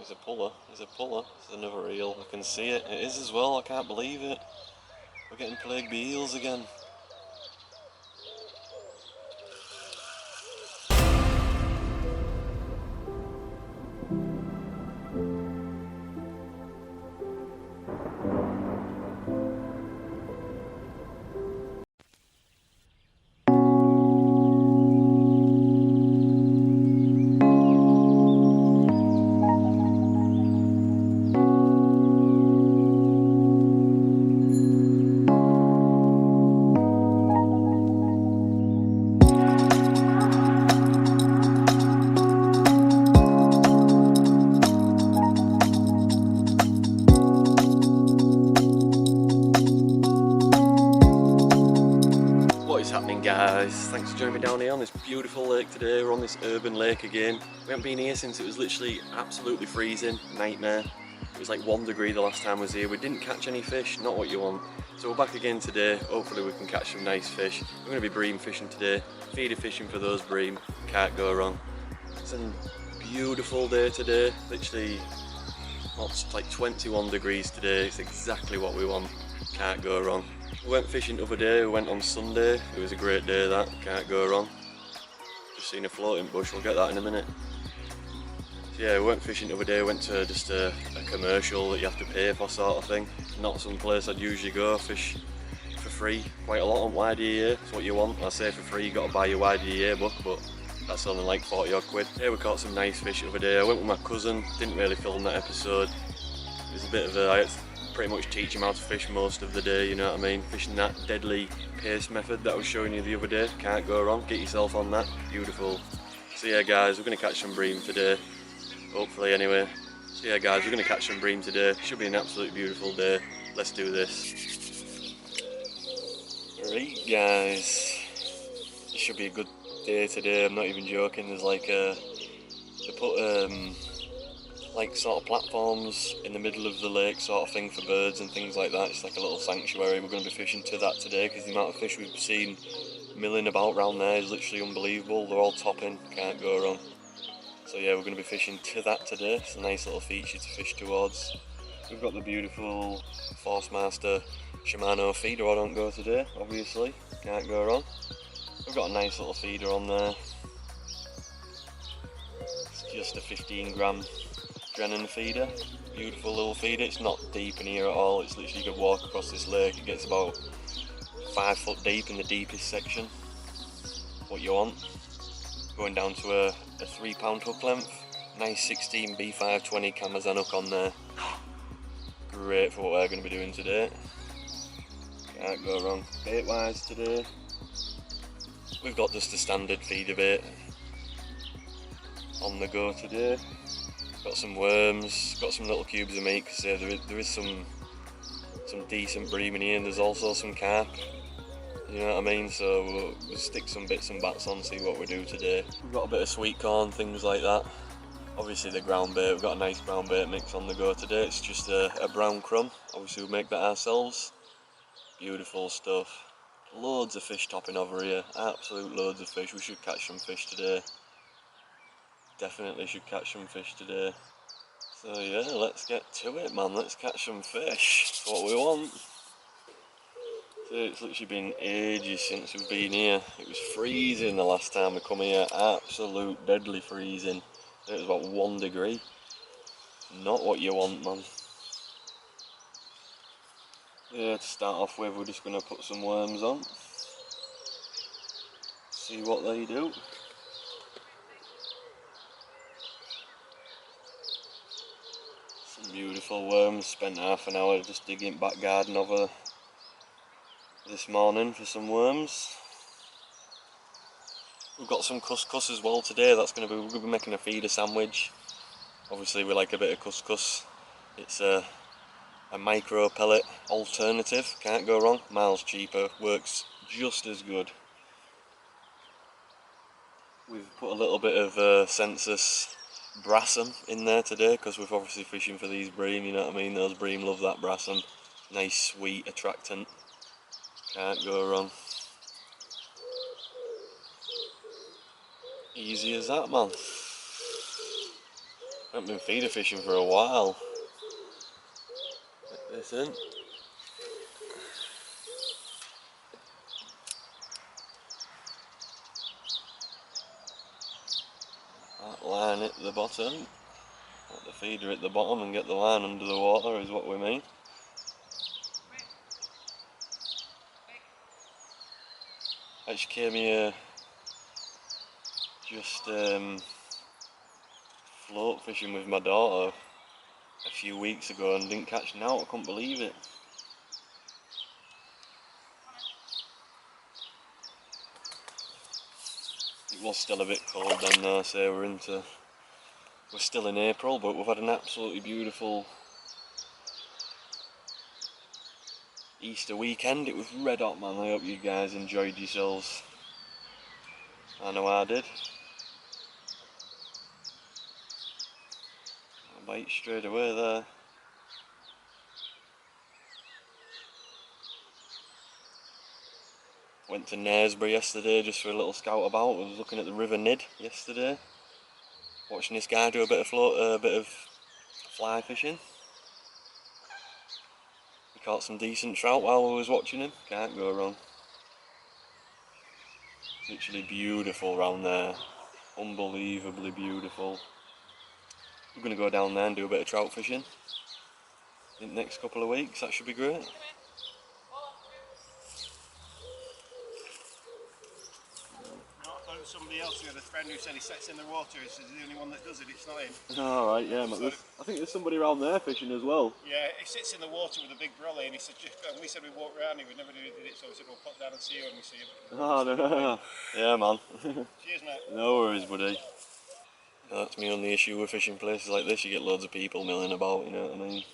It's a puller. It's a puller. It's another reel. I can see it. It is as well. I can't believe it. We're getting plagued by eels again. What is happening, guys? Thanks for joining me down here on this beautiful lake today. We're on this urban lake again. We haven't been here since it was literally absolutely freezing, nightmare. It was like 1 degree the last time I was here. We didn't catch any fish, not what you want. So we're back again today. Hopefully we can catch some nice fish. We're going to be bream fishing today. Feeder fishing for those bream. Can't go wrong. It's a beautiful day today. Literally, it's like 21 degrees today. It's exactly what we want. Can't go wrong. We went fishing the other day, we went on Sunday. It was a great day, that, can't go wrong. Just seen a floating bush, we'll get that in a minute. So yeah, we went fishing the other day, went to just a commercial that you have to pay for sort of thing. Not some place I'd usually go, fish for free. Quite a lot on YDA, that's what you want. I say for free, you got to buy your YDA book, but that's only like 40 odd quid. Yeah, we caught some nice fish the other day. I went with my cousin, didn't really film that episode. It was a bit of I had to pretty much teach him how to fish most of the day, you know what I mean? Fishing that deadly pace method that I was showing you the other day, can't go wrong, get yourself on that, beautiful. So yeah guys, we're going to catch some bream today, hopefully anyway. So yeah guys, we're going to catch some bream today, should be an absolutely beautiful day, let's do this. Right guys, it should be a good day today, I'm not even joking. There's like they put like sort of platforms in the middle of the lake sort of thing for birds and things like that. It's like a little sanctuary. We're going to be fishing to that today because the amount of fish we've seen milling about around there is literally unbelievable. They're all topping, can't go wrong. So yeah, we're going to be fishing to that today. It's a nice little feature to fish towards. We've got the beautiful Forcemaster Shimano feeder I don't go today, obviously, can't go wrong. We've got a nice little feeder on there. It's just a 15 gram Drennan feeder, beautiful little feeder. It's not deep in here at all, it's literally you could walk across this lake. It gets about 5 foot deep in the deepest section. What you want. Going down to a 3 pound hook length, nice 16 B520 Kamazan hook on there. Great for what we're going to be doing today. Can't go wrong. Bait wise today, we've got just a standard feeder bait on the go today. Got some worms, got some little cubes of meat because there is some decent bream in here, and there's also some carp, you know what I mean, so we'll stick some bits and bats on, see what we do today. We've got a bit of sweet corn, things like that. Obviously the ground bait, we've got a nice ground bait mix on the go today. It's just a brown crumb, obviously we make that ourselves. Beautiful stuff. Loads of fish topping over here, absolute loads of fish. We should catch some fish today. Definitely should catch some fish today. So yeah, let's get to it, man. Let's catch some fish. That's what we want. So it's literally been ages since we've been here. It was freezing the last time we come here. Absolute deadly freezing. It was about 1 degree. Not what you want, man. Yeah, to start off with, we're just going to put some worms on. See what they do. Some beautiful worms. Spent half an hour just digging back garden over this morning for some worms. We've got some couscous as well today. We're going to be making a feeder sandwich. Obviously we like a bit of couscous. It's a micro pellet alternative, can't go wrong. Miles cheaper, works just as good. We've put a little bit of census brassum in there today because we're obviously fishing for these bream, you know what I mean? Those bream love that brassum. Nice sweet attractant, can't go wrong. Easy as that, man. haven't been feeder fishing for a while. Let this in. That line at the bottom, put the feeder at the bottom and get the line under the water is what we mean. Actually came here just float fishing with my daughter a few weeks ago and didn't catch now. I couldn't believe it. It was still a bit cold then though, so we're still in April, but we've had an absolutely beautiful Easter weekend. It was red hot, man. I hope you guys enjoyed yourselves. I know I did. A bite straight away there. Went to Knaresborough yesterday just for a little scout about. I was looking at the River Nid yesterday, watching this guy do a bit of fly fishing. He caught some decent trout while I was watching him. Can't go wrong. Literally beautiful round there. Unbelievably beautiful. We're going to go down there and do a bit of trout fishing in the next couple of weeks. That should be great. Somebody else, the friend who said he sets in the water, he says he's the only one that does it, it's not him. Alright, yeah, so, I think there's somebody around there fishing as well. Yeah, he sits in the water with a big brolly and he said, and we said we walk around, he would never did it, so we said we'll pop down and see you when we see him. Oh, no. Yeah, man. Cheers, mate. No worries, buddy. That's my only issue with fishing places like this. You get loads of people milling about, you know what I mean?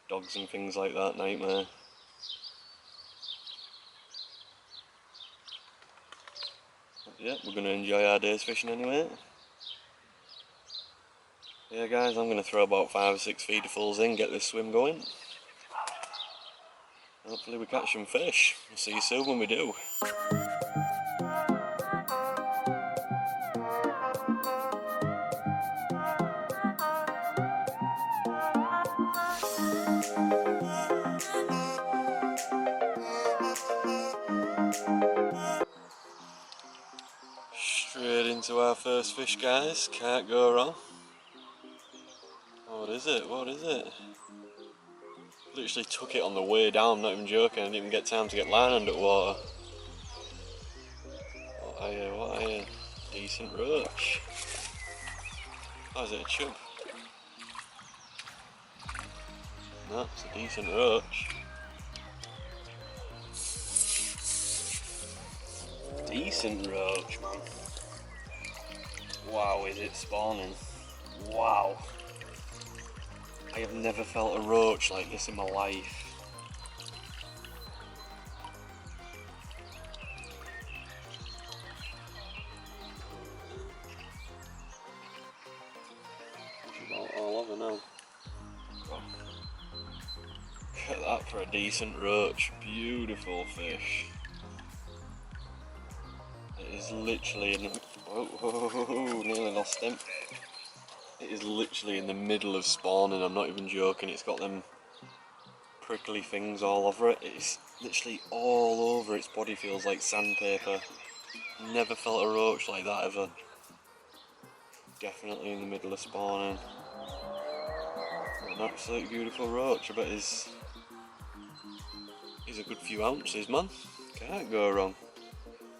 Dogs and things like that, nightmare. Yeah, we're going to enjoy our day's fishing anyway. Yeah guys, I'm going to throw about 5 or 6 feederfuls in, get this swim going. Hopefully we catch some fish. We'll see you soon when we do. Straight into our first fish, guys. Can't go wrong. Oh, what is it? What is it? Literally took it on the way down, I'm not even joking. I didn't even get time to get line under water. What are you? Decent roach. Oh, is it a chub? No, it's a decent roach. Decent roach, man. Wow, is it spawning? Wow. I have never felt a roach like this in my life. It's about all over now. Oh. Look at that for a decent roach. Beautiful fish. It is literally in the... Whoa, nearly lost him. It is literally in the middle of spawning, I'm not even joking. It's got them prickly things all over it. It's literally all over its body, feels like sandpaper. Never felt a roach like that ever. Definitely in the middle of spawning. An absolute beautiful roach. I bet he's a good few ounces, man. Can't go wrong.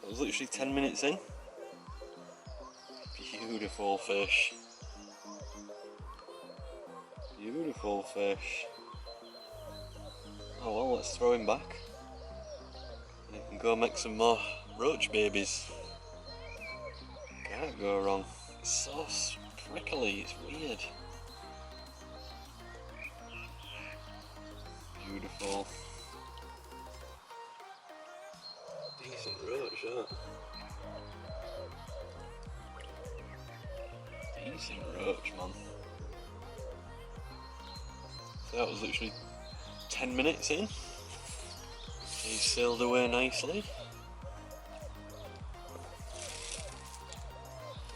That was literally 10 minutes in. Beautiful fish. Beautiful fish. Oh well, let's throw him back. And he can go make some more roach babies. Can't go wrong. It's so prickly, it's weird. Beautiful. Decent roach, yeah. Decent roach, man. So that was literally 10 minutes in. He sailed away nicely.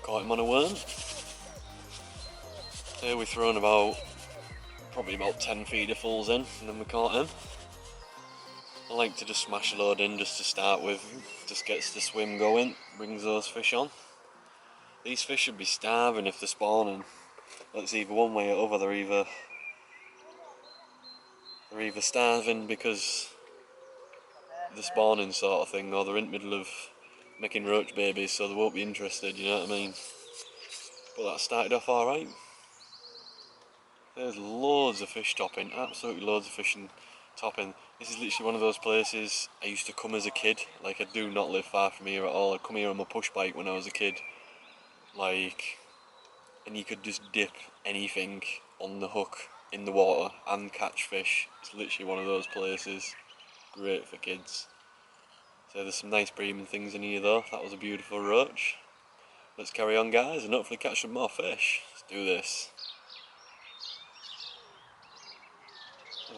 Caught him on a worm. So we've thrown probably about 10 feederfuls in, and then we caught him. I like to just smash a load in just to start with, just gets the swim going, brings those fish on. These fish should be starving if they're spawning. It's either one way or other, they're either starving because they're spawning sort of thing, or they're in the middle of making roach babies, so they won't be interested, you know what I mean? But that started off alright. There's loads of fish topping, absolutely loads of fish topping. This is literally one of those places I used to come as a kid. Like, I do not live far from here at all. I'd come here on my push bike when I was a kid. Like, and you could just dip anything on the hook in the water and catch fish. It's literally one of those places. Great for kids. So there's some nice breaming things in here though. That was a beautiful roach. Let's carry on, guys, and hopefully catch some more fish. Let's do this.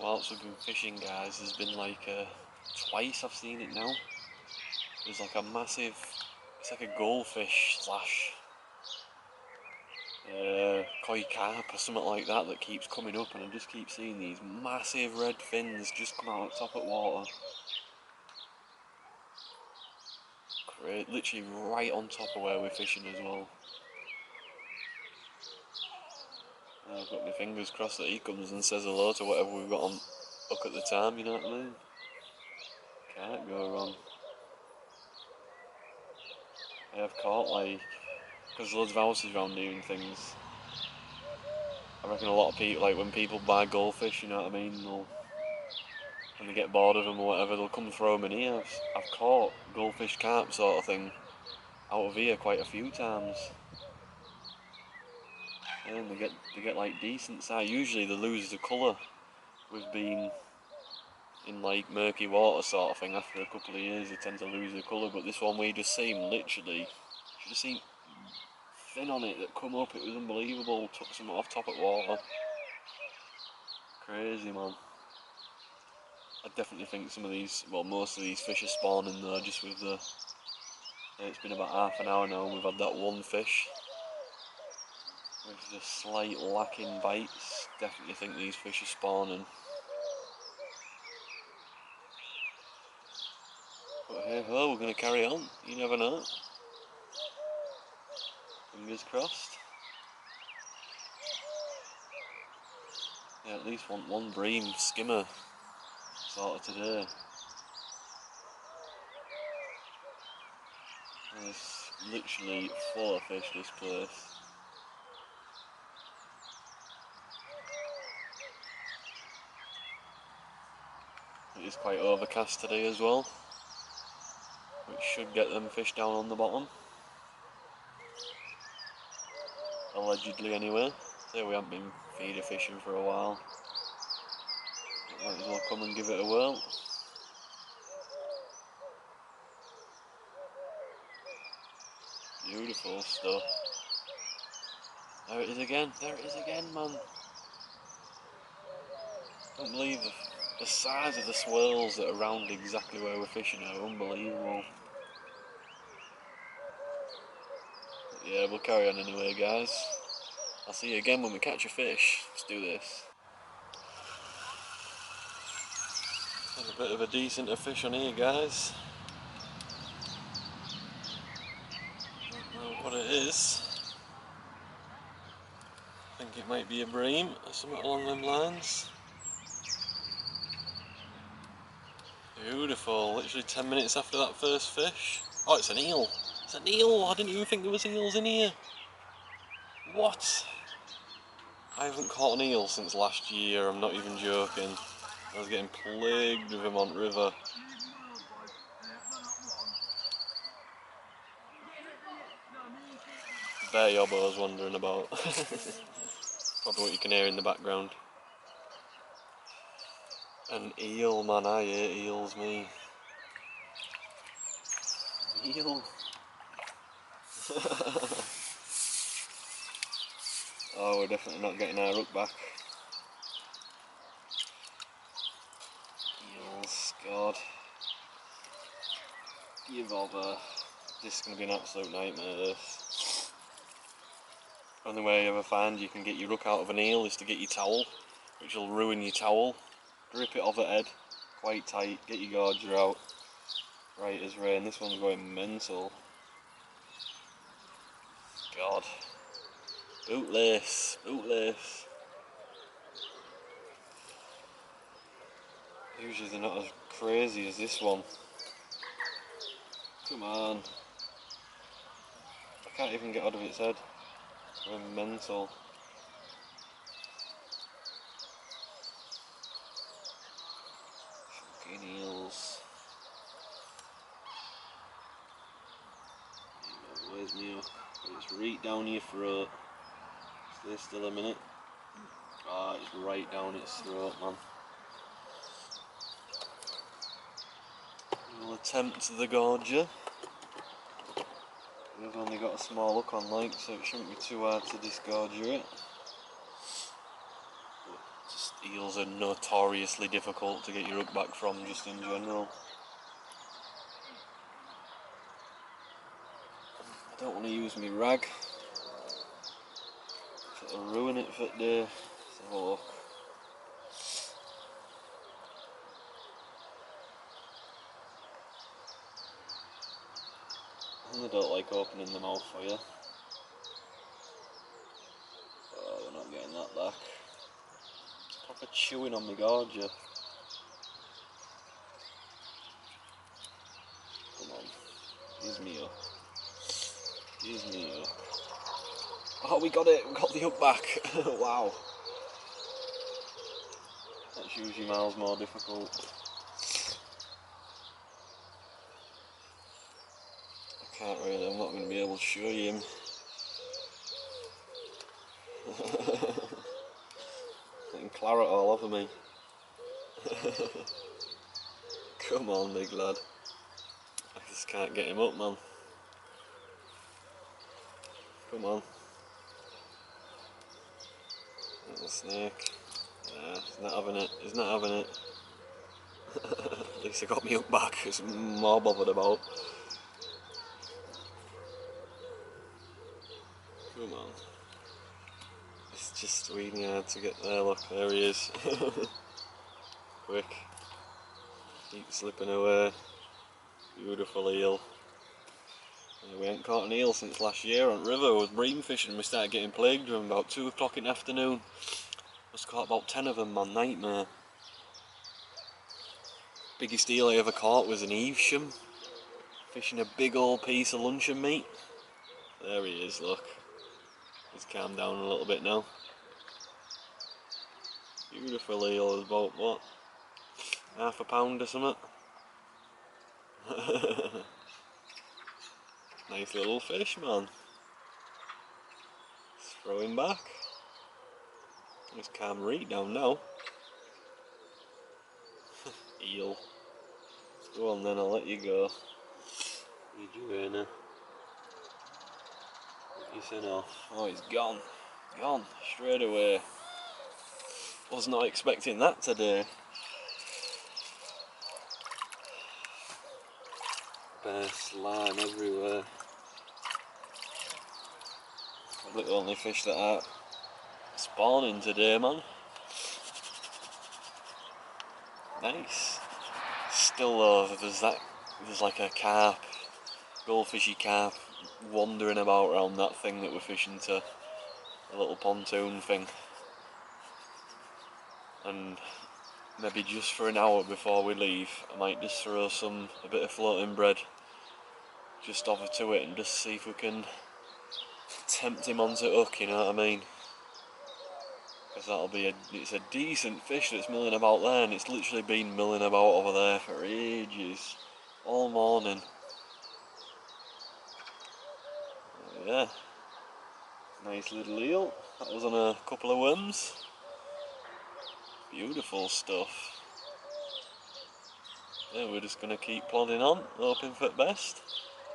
Whilst we've been fishing, guys, there's been like twice I've seen it now. There's like a massive, it's like a goldfish slash koi carp or something like that that keeps coming up, and I just keep seeing these massive red fins just come out of top of water. Great, literally right on top of where we're fishing as well. I've got my fingers crossed that he comes and says hello to whatever we've got on hook at the time, you know what I mean? Can't go wrong. I have caught, like, because loads of houses around here and things. I reckon a lot of people, like when people buy goldfish, you know what I mean, when they get bored of them or whatever, they'll come throw them in here. I've caught goldfish carp sort of thing out of here quite a few times. And they get like decent size. Usually they lose the colour with being in like murky water sort of thing. After a couple of years they tend to lose the colour, but this one we just seen literally, should have seen fin on it that come up, it was unbelievable. Took some off top of water. Crazy, man. I definitely think some of these, well, most of these fish are spawning though, just with the, it's been about half an hour now and we've had that one fish with the slight lacking bites. Definitely think these fish are spawning. But hey ho, we're going to carry on, you never know. Fingers crossed. Yeah, at least want one bream skimmer sort of today. And it's literally full of fish, this place. It is quite overcast today as well, which should get them fish down on the bottom. Allegedly anyway. So we haven't been feeder fishing for a while. Might as well come and give it a whirl. Beautiful stuff. There it is again, man. I can't believe the size of the swirls that are around exactly where we're fishing are unbelievable. But yeah, we'll carry on anyway, guys. I'll see you again when we catch a fish. Let's do this. Had a bit of a decent fish on here, guys. Don't know what it is. I think it might be a bream or something along them lines. Beautiful, literally 10 minutes after that first fish. Oh, it's an eel. It's an eel. I didn't even think there was eels in here. What? I haven't caught an eel since last year, I'm not even joking. I was getting plagued with them on river. Bear yobos wandering about. Probably what you can hear in the background. An eel, man, I hate eels, me. Eel. Oh, we're definitely not getting our hook back. Eels, God. Give over. This is going to be an absolute nightmare, this. Only way I ever find you can get your hook out of an eel is to get your towel, which will ruin your towel. Grip it off the head, quite tight, get your gorger out. Right as rain, this one's going mental. God. Bootlace, bootlace. Usually they're not as crazy as this one. Come on. I can't even get out of its head. Going mental. Fucking eels. Where's me hook? It's right down your throat. Stay still a minute. Ah, it's right down its throat, man. We'll attempt the gorger. We've only got a small hook on like, so it shouldn't be too hard to disgorger it. But just eels are notoriously difficult to get your hook back from, just in general. I don't want to use my rag. It'll ruin it for the day. Let's have a look. I don't like opening the mouth for you. Oh, we're not getting that back. It's proper chewing on my gorger. Come on. Here's me up. Here's me up. Oh, we got it! We got the hook back! Wow. That's usually miles more difficult. I can't really, I'm not going to be able to show you him. Getting claret all over me. Come on, big lad. I just can't get him up, man. Come on. Little snake. Nah, he's not having it. He's not having it. At least I got me up back. It's more bothered about. Come on. It's just really hard to get there. Look, there he is. Quick. Keep slipping away. Beautiful eel. Yeah, we ain't caught an eel since last year on river. I was bream fishing and we started getting plagued with them about 2 o'clock in the afternoon. Must caught about 10 of them, man. Nightmare. Biggest eel I ever caught was an Evesham. Fishing a big old piece of luncheon meat. There he is, look. He's calmed down a little bit now. Beautiful eel, about what? Half a pound or something? Nice little fish, man. Let's throw him back. Let's calm right down now. Eel. Go on then, I'll let you go. Need you here now. He's in off. Oh, he's gone. Gone. Straight away. Was not expecting that today. Bare slime everywhere. Probably the only fish that are spawning today, man. Nice. Still though, there's like a carp, goldfishy carp, wandering about around that thing that we're fishing to, a little pontoon thing. And maybe just for an hour before we leave, I might just throw a bit of floating bread just over to it and just see if we can tempt him onto hook, you know what I mean? Because it's a decent fish that's milling about there, and it's literally been milling about over there for ages, all morning. Yeah, nice little eel. That was on a couple of worms. Beautiful stuff. Yeah, we're just gonna keep plodding on, hoping for the best.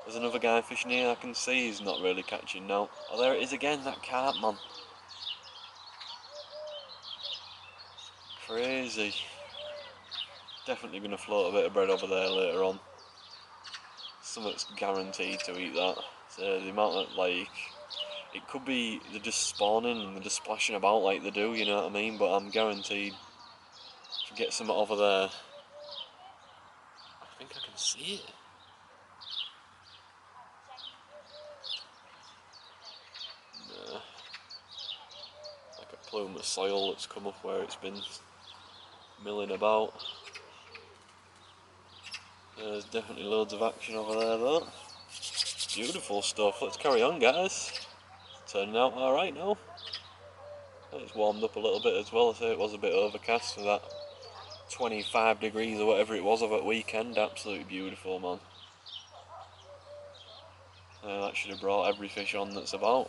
There's another guy fishing here I can see he's not really catching now. Oh, there it is again, that carp, man. Crazy. Definitely gonna float a bit of bread over there later on. Something's guaranteed to eat that. So the amount of It could be they're just spawning and they're just splashing about like they do, you know what I mean? But I'm guaranteed to get some over there. I think I can see it. Nah. Like a plume of soil that's come up where it's been milling about. There's definitely loads of action over there though. Beautiful stuff. Let's carry on, guys. Turning out alright now. It's warmed up a little bit as well. I say it was a bit overcast for that 25 degrees or whatever it was over the weekend. Absolutely beautiful, man. That should have brought every fish on that's about.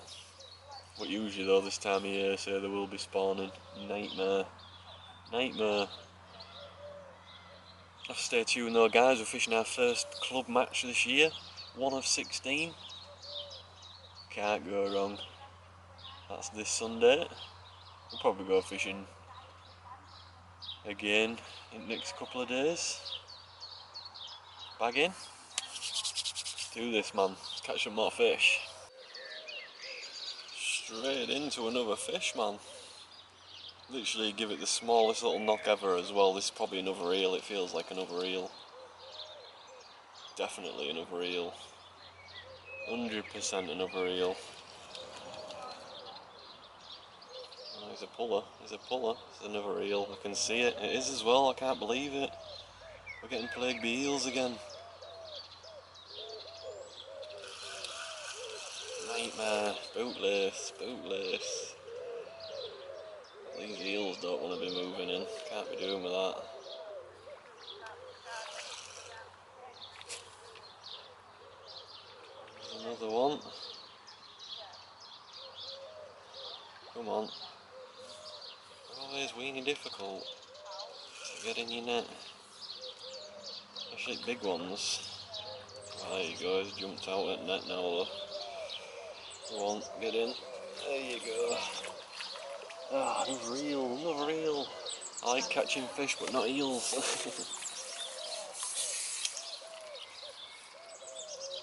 But usually though, this time of year, say they will be spawning. Nightmare. Nightmare. Have to stay tuned though, guys. We're fishing our first club match this year. 1 of 16. Can't go wrong. That's this Sunday. We'll probably go fishing again in the next couple of days. Bag in. Do this, man. Catch some more fish. Straight into another fish, man. Literally give it the smallest little knock ever as well. This is probably another eel. It feels like another eel. Definitely another eel. 100% another eel. Oh, he's a puller. He's a puller. It's another eel. I can see it. It is as well. I can't believe it. We're getting plagued by eels again. Nightmare. Bootless. Bootless. These eels don't want to be moving in. Can't be doing with that. There's another one. Come on. Always weenie difficult to get in your net. Especially big ones. Oh, there you go, he's jumped out at net now though. Come on, get in. There you go. Ah, another eel, another eel. I like catching fish but not eels.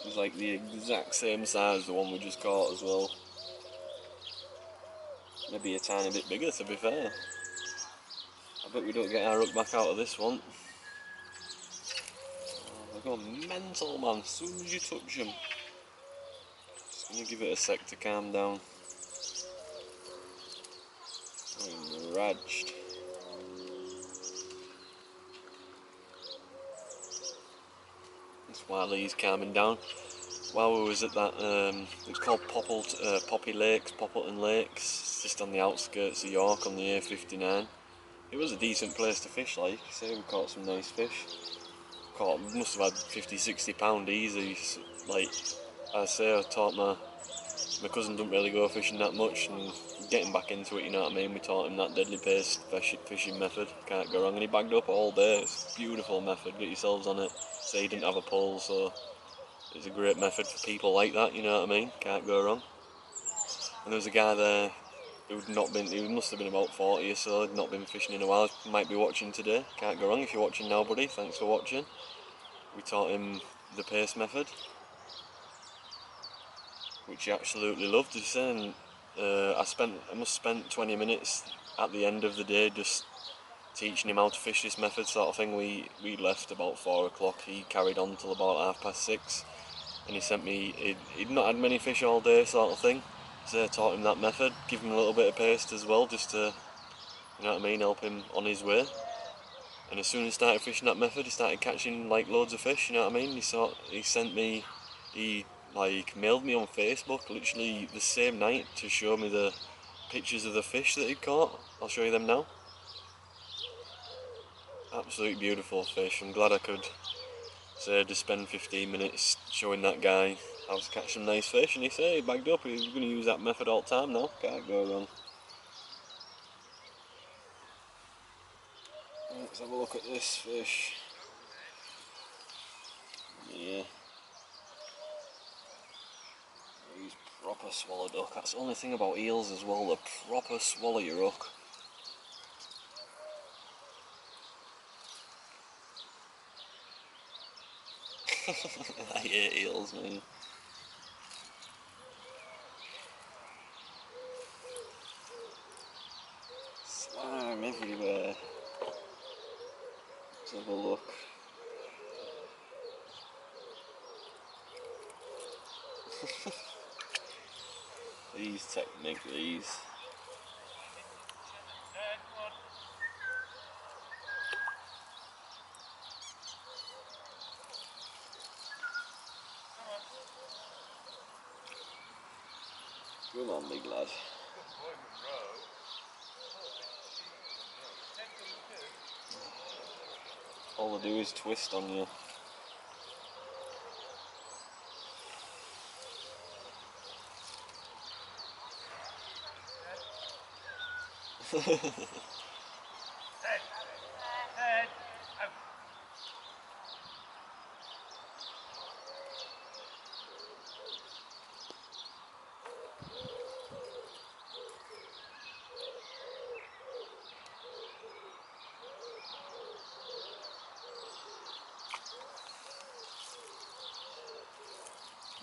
It's like the exact same size as the one we just caught as well. Maybe a tiny bit bigger to be fair. I bet we don't get our hook back out of this one. Oh, they're going mental, man, as soon as you touch them. Just gonna give it a sec to calm down. I'm enraged. That's while he's calming down. While we was at that, it's called Poppy Lakes, Poppleton Lakes, it's just on the outskirts of York on the A59. It was a decent place to fish, like I say, we caught some nice fish. Must have had 50-60 pound easy. Like I say, I taught my cousin doesn't really go fishing that much, and getting back into it, you know what I mean. We taught him that deadly pace fishing method. Can't go wrong, and he bagged up all day. It's a beautiful method. Get yourselves on it. Say he didn't have a pole, so it's a great method for people like that. You know what I mean. Can't go wrong. And there was a guy there who'd not been. He must have been about 40 or so. Had not been fishing in a while. Might be watching today. Can't go wrong if you're watching now, buddy. Thanks for watching. We taught him the pace method, which he absolutely loved. He's saying I must have spent 20 minutes at the end of the day just teaching him how to fish this method sort of thing. We left about 4 o'clock. He carried on till about 6:30, and he sent me. He'd not had many fish all day sort of thing. So I taught him that method, give him a little bit of paste as well, just to, you know what I mean, help him on his way. And as soon as he started fishing that method, he started catching like loads of fish, you know what I mean. He like mailed me on Facebook literally the same night to show me the pictures of the fish that he'd caught. I'll show you them now. Absolutely beautiful fish. I'm glad I could say just spend 15 minutes showing that guy how to catch some nice fish, and he said he bagged up. He's going to use that method all the time now. Can't go wrong. Let's have a look at this fish. Yeah. He's proper swallowed hook. That's the only thing about eels as well, they proper swallow your hook. I hate eels, man. Bang everywhere. Let's have a look. These technique, these. Come on, big lad. All they do is twist on you.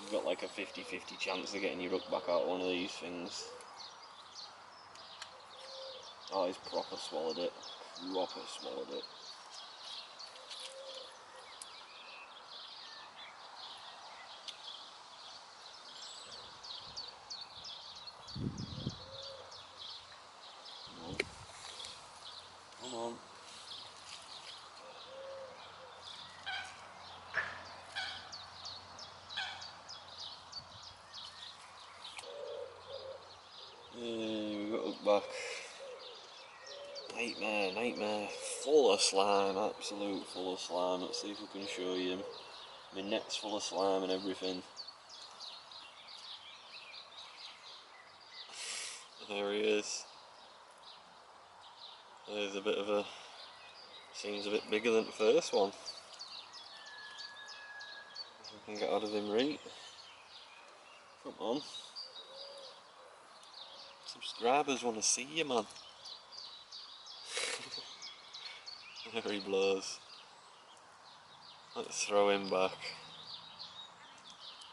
You've got like a 50-50 chance of getting your hook back out of one of these things. Oh, he's proper swallowed it. Proper swallowed it. Come on. We got hook back. Nightmare, nightmare. Full of slime, absolute full of slime. Let's see if we can show you him. My net's full of slime and everything. There he is. There's a bit of a... Seems a bit bigger than the first one. If we can get out of him right. Come on. Subscribers want to see you, man. There he blows. Let's throw him back.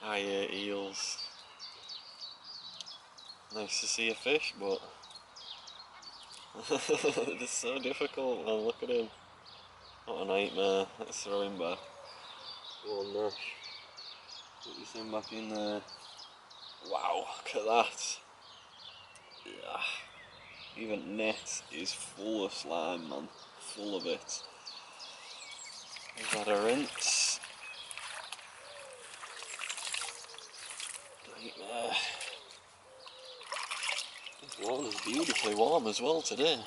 I hate eels. Nice to see a fish, but it's so difficult, man. Look at him. What a nightmare. Let's throw him back. Go on, Nash. Put this thing back in there. Wow, look at that. Yeah. Even net is full of slime, man. Full of it. We've had a rinse. Nightmare. This water's beautifully warm as well today.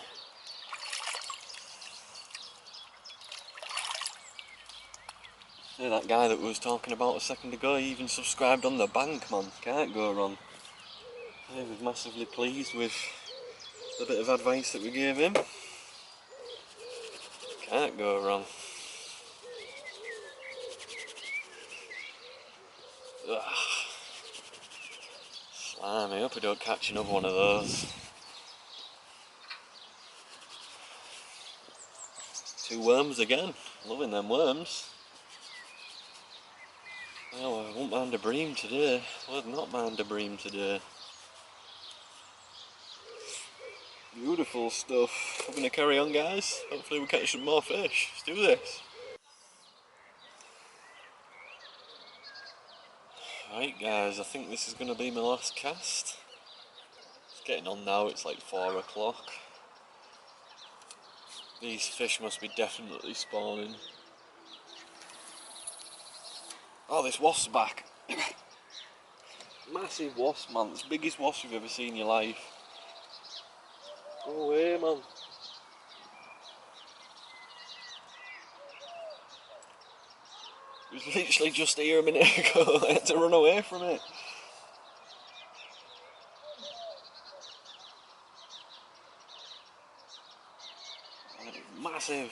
Yeah, that guy that we was talking about a second ago, he even subscribed on the bank, man. Can't go wrong. I was massively pleased with the bit of advice that we gave him. Can't go wrong. Ugh. Slime, I hope we don't catch another one of those. 2 worms again. Loving them worms. Oh, I won't mind a bream today. I would not mind a bream today. Beautiful stuff. We're going to carry on, guys. Hopefully we'll catch some more fish. Let's do this. Right, guys, I think this is going to be my last cast. It's getting on now, it's like 4 o'clock. These fish must be definitely spawning. Oh, this wasp's back. Massive wasp, man. It's the biggest wasp you've ever seen in your life. Go away, man. It was literally just here a minute ago. I had to run away from it. Massive.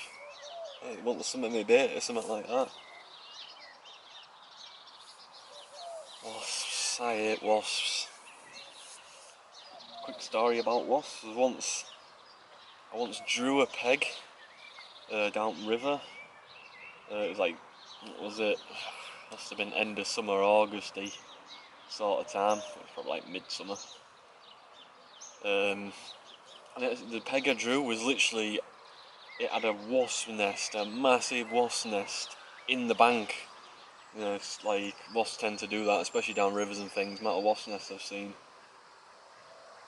I want some of my bait or something like that. Wasps. I hate wasps. Quick story about wasps. I once drew a peg down the river. It was like, what was it? Must have been end of summer, Augusty sort of time. It was probably like midsummer. And the peg I drew was literally, it had a wasp nest, a massive wasp nest in the bank. You know, it's like wasps tend to do that, especially down rivers and things. Not a wasp nest I've seen.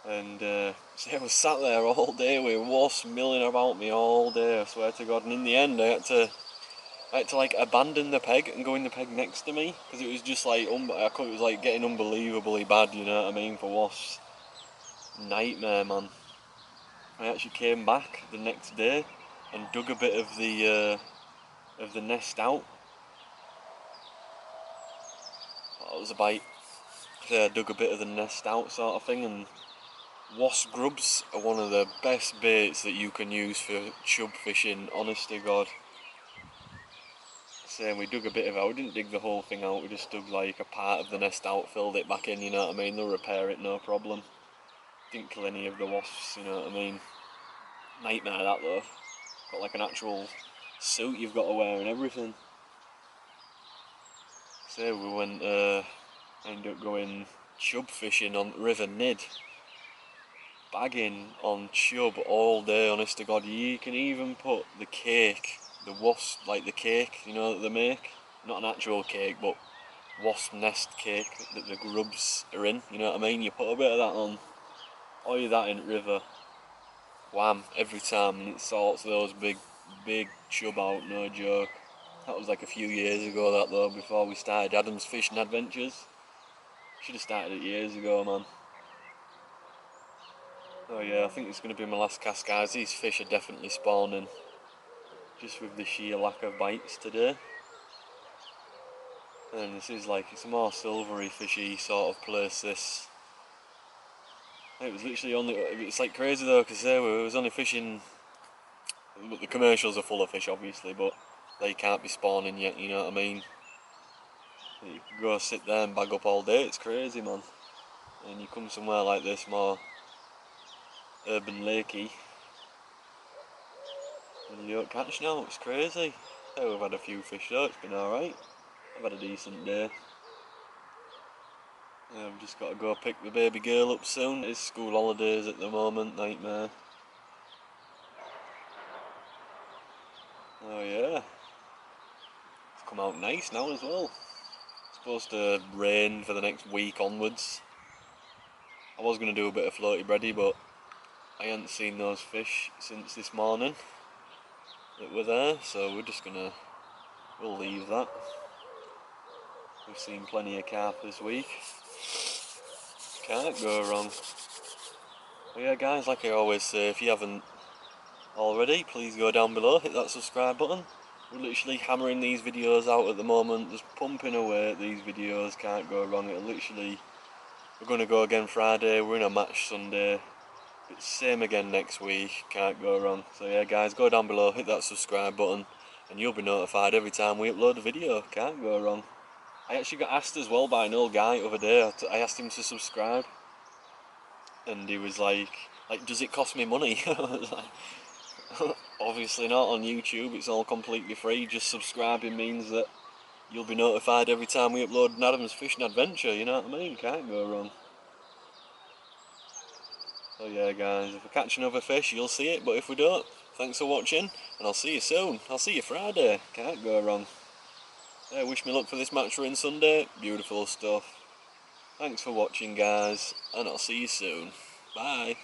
And so I was sat there all day with wasps milling about me all day, I swear to God. And in the end, I had to like abandon the peg and go in the peg next to me because it was just like it was like getting unbelievably bad. You know what I mean? For wasps, nightmare, man. I actually came back the next day and dug a bit of the nest out. That was a bite. So I dug a bit of the nest out, sort of thing, and wasp grubs are one of the best baits that you can use for chub fishing, honest to God. So we dug a bit of it. We didn't dig the whole thing out, we just dug like a part of the nest out, filled it back in, you know what I mean? They'll repair it, no problem. Didn't kill any of the wasps, you know what I mean? Nightmare that though. Got like an actual suit you've got to wear and everything. So we went, ended up going chub fishing on River Nid. Bagging on chub all day, honest to God. You can even put the cake, the wasp, like the cake, you know, that they make. Not an actual cake, but wasp nest cake that the grubs are in, you know what I mean? You put a bit of that on, oil that in the river, wham, every time, and it sorts those big chub out, no joke. That was like a few years ago, that though, before we started Adam's Fishing Adventures. Should have started it years ago, man. Oh yeah, I think it's going to be my last cast, guys. These fish are definitely spawning, just with the sheer lack of bites today. And this is like, it's a more silvery fishy sort of place, this. It was literally only, it's like crazy though, because there we was only fishing, but the commercials are full of fish obviously, but they can't be spawning yet, you know what I mean? You can go sit there and bag up all day, it's crazy, man. And you come somewhere like this, more urban lakey, and you don't catch now, it's crazy. Yeah, we've had a few fish though, it's been alright. I've had a decent day. I've just got to go pick the baby girl up soon. It's school holidays at the moment, nightmare. Oh yeah, it's come out nice now as well. It's supposed to rain for the next week onwards. I was going to do a bit of floaty bready, but I hadn't seen those fish since this morning that were there, so we'll leave that. We've seen plenty of carp this week. Can't go wrong. But yeah guys, like I always say, if you haven't already, please go down below, hit that subscribe button. We're literally hammering these videos out at the moment, just pumping away at these videos, can't go wrong. We're going to go again Friday, we're in a match Sunday, but same again next week, can't go wrong. So yeah guys, go down below, hit that subscribe button, and you'll be notified every time we upload a video, can't go wrong. I actually got asked as well by an old guy the other day, I asked him to subscribe, and he was like, does it cost me money? I was like, obviously not, on YouTube it's all completely free, just subscribing means that you'll be notified every time we upload an Adam's Fishing Adventure, you know what I mean, can't go wrong. So yeah guys, if we catch another fish you'll see it, but if we don't, thanks for watching, and I'll see you soon. I'll see you Friday, can't go wrong. Yeah, wish me luck for this match run Sunday, beautiful stuff. Thanks for watching guys, and I'll see you soon. Bye.